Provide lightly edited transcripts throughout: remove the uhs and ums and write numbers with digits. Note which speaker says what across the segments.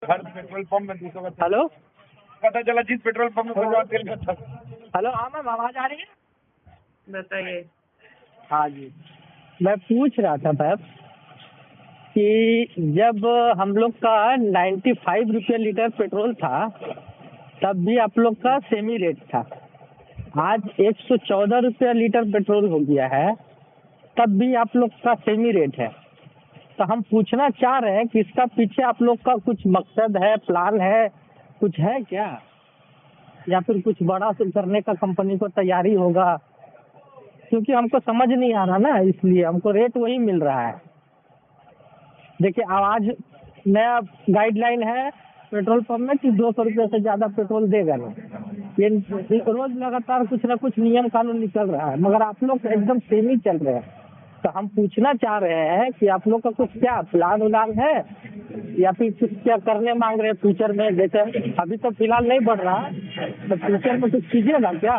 Speaker 1: हर petrol pump में 200 का
Speaker 2: hello
Speaker 1: पता चला जिस पेट्रोल पंप में कोई और तेल का था।
Speaker 2: हेलो, हाँ मैम, आवाज़ आ रही है?
Speaker 3: बताइए।
Speaker 2: हाँ जी, मैं पूछ रहा था मैम कि जब हम लोग का 95 रुपये लीटर पेट्रोल था तब भी आप लोग का सेमी रेट था। आज 114 रुपये लीटर पेट्रोल हो गया है, तब भी आप लोग का सेमी रेट है। तो हम पूछना चाह रहे हैं कि इसका पीछे आप लोग का कुछ मकसद है, प्लान है, कुछ है क्या, या फिर कुछ बड़ा से करने का कंपनी को तैयारी होगा? क्योंकि हमको समझ नहीं आ रहा ना, इसलिए हमको रेट वही मिल रहा है। देखिए, आज नया गाइडलाइन है पेट्रोल पंप में कि 200 रुपये से ज़्यादा पेट्रोल देगा नहीं। ये रोज लगातार कुछ ना कुछ नियम कानून निकल रहा है, मगर आप लोग एकदम सेम ही चल रहे हैं। तो हम पूछना चाह रहे हैं कि आप लोग का कुछ क्या प्लान उलान है, या फिर कुछ क्या करने मांग रहे हैं फ्यूचर में? जैसे अभी तो फिलहाल नहीं बढ़ रहा, तो फ्यूचर में कुछ कीजिएगा क्या?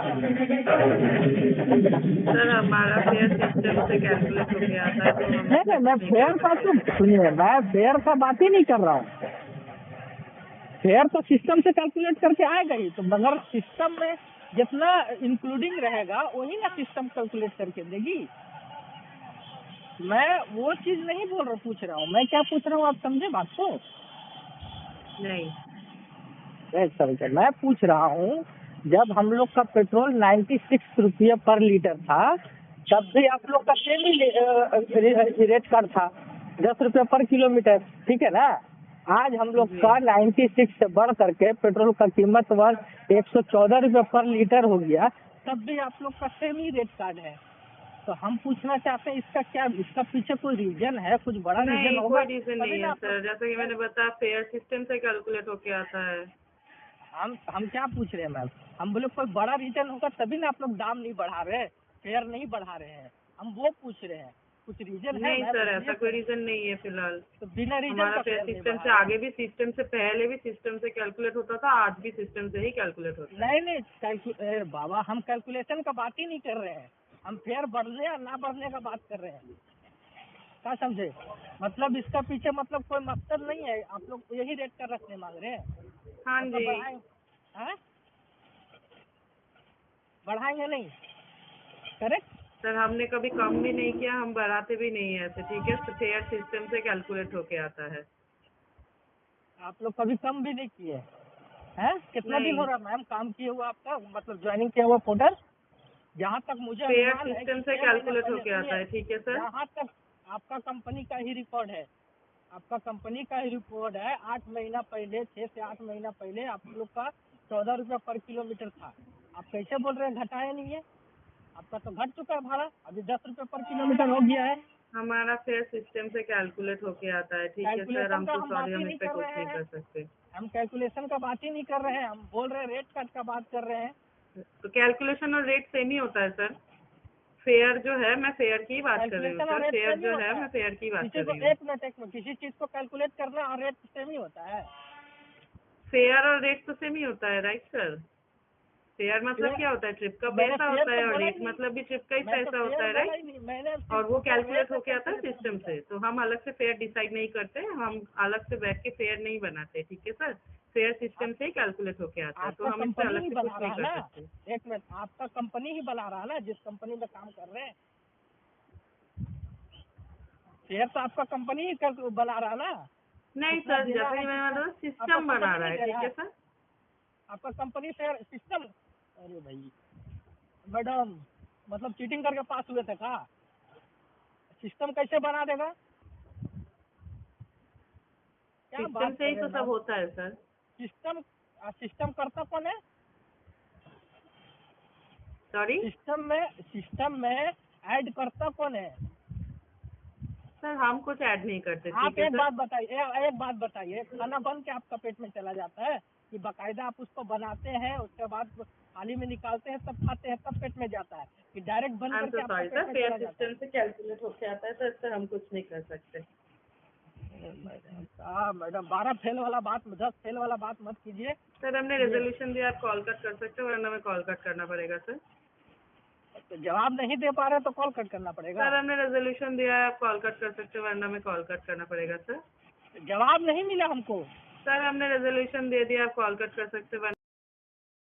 Speaker 3: सर हमारा फेयर सिस्टम से कैलकुलेट होके आता है, तो हम
Speaker 2: नहीं, मैं फेयर का तो सुनिए, मैं फेयर का बात ही नहीं कर रहा हूँ। फेयर तो सिस्टम से कैलकुलेट करके आएगा ही, तो मगर सिस्टम में जितना इंक्लूडिंग रहेगा वही ना सिस्टम कैलकुलेट करके देगी। मैं वो चीज़ नहीं बोल रहा, पूछ रहा हूँ। मैं क्या पूछ रहा हूँ, आप समझे बात को?
Speaker 3: नहीं।
Speaker 2: सर, मैं पूछ रहा हूँ, जब हम लोग का पेट्रोल 96 रुपये पर लीटर था तब भी आप लोग का सेम ही रेट कार्ड था, 10 रुपये पर किलोमीटर, ठीक है ना? आज हम लोग का 96 से बढ़ करके पेट्रोल का कीमत 114 रुपये पर लीटर हो गया, तब भी आप लोग का सेम ही रेट कार्ड है। तो हम पूछना चाहते हैं इसका पीछे कोई रीजन है, कुछ बड़ा रीजन
Speaker 3: नहीं,
Speaker 2: होगा?
Speaker 3: कोई रीजन नहीं है सर। जैसा कि मैंने बताया, फेयर सिस्टम से कैलकुलेट होके आता है।
Speaker 2: हम क्या पूछ रहे हैं मैम? हम बोले कोई बड़ा रीजन होगा तभी ना आप लोग दाम नहीं बढ़ा रहे, फेयर नहीं बढ़ा रहे हैं। हम वो पूछ रहे हैं, कुछ रीजन है?
Speaker 3: नहीं सर, ऐसा कोई रीजन नहीं है फिलहाल।
Speaker 2: तो बिना रीजन
Speaker 3: हमारा
Speaker 2: का
Speaker 3: फेयर
Speaker 2: फेयर नहीं
Speaker 3: सिस्टम
Speaker 2: बढ़ा
Speaker 3: से
Speaker 2: रहे हैं।
Speaker 3: आगे भी, सिस्टम से पहले भी सिस्टम से कैलकुलेट होता था, आज भी सिस्टम से ही कैलकुलेट होता है।
Speaker 2: नहीं, बाबा, हम कैलकुलेशन का बात ही नहीं कर रहे हैं। हम फेयर बढ़ने या ना बढ़ने का बात कर रहे हैं। क्या समझे? मतलब इसका पीछे मतलब कोई मकसद नहीं है, आप लोग यही रेट का रखने मांग रहे हैं।
Speaker 3: हाँ
Speaker 2: मतलब
Speaker 3: जी।
Speaker 2: बढ़ाएंगे नहीं, करेक्ट?
Speaker 3: सर हमने कभी कम भी नहीं किया, हम बढ़ाते भी नहीं है ऐसे, ठीक है? फेयर सिस्टम से कैलकुलेट होके आता है।
Speaker 2: आप लोग कभी कम भी नहीं किए हैं? कितना दिन हो रहा मैम काम किए हुआ आपका, मतलब ज्वाइनिंग किया हुआ पोर्टल? जहाँ तक मुझे
Speaker 3: फेयर
Speaker 2: अनुमान है
Speaker 3: सिस्टम
Speaker 2: कि
Speaker 3: से
Speaker 2: 6 महीने
Speaker 3: कैलकुलेट
Speaker 2: पहले,
Speaker 3: होके आता है, ठीक है सर?
Speaker 2: जहाँ तक आपका कंपनी का ही रिकॉर्ड है, आपका कंपनी का ही रिकॉर्ड है, 8 महीना पहले, 6 से 8 महीना पहले आप लोग का 14 रुपये पर किलोमीटर था। आप कैसे बोल रहे हैं घटाया नहीं है? आपका तो घट चुका है भाड़ा, अभी 10 रुपये पर किलोमीटर हो गया है।
Speaker 3: हमारा फेयर सिस्टम से कैलकुलेट होके आता है, ठीक है सर? हम तो सॉरी, हम इस पे कुछ नहीं कर सकते।
Speaker 2: हम कैलकुलेशन का बात ही नहीं कर रहे हैं, हम बोल रहे हैं रेट कार्ड का बात कर रहे हैं।
Speaker 3: तो कैलकुलेशन और रेट सेम ही होता है सर। फेयर जो है, मैं फेयर की बात कर रही हूँ
Speaker 2: कैलकुलेशन और
Speaker 3: सर।
Speaker 2: रेट
Speaker 3: फेयर
Speaker 2: सेम ही
Speaker 3: जो
Speaker 2: होता
Speaker 3: है,
Speaker 2: है।
Speaker 3: मैं फेयर की बात
Speaker 2: किसी
Speaker 3: कर
Speaker 2: को
Speaker 3: रही हूँ।
Speaker 2: एक मिनट, किसी चीज को कैलकुलेट करना और रेट सेम ही होता है।
Speaker 3: फेयर और रेट तो सेम ही होता है, राइट सर? फेयर मतलब क्या होता है? ट्रिप का पैसा होता है, और रेट मतलब भी ट्रिप का ही पैसा होता है, राइट? और वो कैलकुलेट होके आता है सिस्टम से। तो हम अलग से फेयर डिसाइड नहीं करते, हम अलग से बैठ के फेयर नहीं बनाते, ठीक है सर? फेयर सिस्टम से ही कैलकुलेट होके आता है, तो हम इससे अलग से कुछ नहीं कर सकते।
Speaker 2: एक मिनट, आपका कंपनी ही बना रहा है ना, जिस कंपनी में काम कर रहे हैं। फेयर तो आपका कंपनी ही बना रहा है ना।
Speaker 3: नहीं सर, जैसे कि मैंने बताया, सिस्टम बना रहा है, ठीक है सर?
Speaker 2: आपका कंपनी फेयर सिस्टम। अरे भाई मैडम, मतलब चीटिंग करके पास हुए थे का? सिस्टम कैसे बना देगा? क्या
Speaker 3: सिस्टम
Speaker 2: बात
Speaker 3: से ही
Speaker 2: कर
Speaker 3: तो
Speaker 2: रहे हैं
Speaker 3: सब होता है सर।
Speaker 2: सिस्टम करता कौन है?
Speaker 3: सॉरी
Speaker 2: सिस्टम में ऐड करता कौन है?
Speaker 3: सर, हम कुछ ऐड नहीं करते,
Speaker 2: आप
Speaker 3: ठीक है
Speaker 2: एक
Speaker 3: सर?
Speaker 2: बात बताइए, खाना बन के आपका पेट में चला जाता है कि बाकायदा आप उसको बनाते हैं, उसके बाद थाली में निकालते हैं, तब खाते हैं, तब पेट में जाता है, कि डायरेक्ट बन
Speaker 3: आई एम
Speaker 2: करके
Speaker 3: सो
Speaker 2: आपका
Speaker 3: सॉरी
Speaker 2: पेट
Speaker 3: सर,
Speaker 2: में
Speaker 3: फेयर
Speaker 2: चला जाता
Speaker 3: सिस्टम से कैलकुलेट होके आता है सर, इससे हम कुछ नहीं कर सकते।
Speaker 2: है? मैडम 12 फेल वाला बात, 10 फेल वाला बात मत कीजिए।
Speaker 3: सर हमने रेजोल्यूशन दिया, आप कॉल कट कर सकते हो, वरना हमें कॉल कट करना पड़ेगा सर।
Speaker 2: तो जवाब नहीं दे पा रहे तो कॉल कट करना पड़ेगा।
Speaker 3: सर हमने रेजोल्यूशन दिया है, आप कॉल कट कर सकते हो, वरना हमें कॉल कट करना पड़ेगा सर।
Speaker 2: जवाब नहीं मिला हमको।
Speaker 3: सर हमने रेजोल्यूशन दे दिया, आप कॉल कट कर सकते हैं।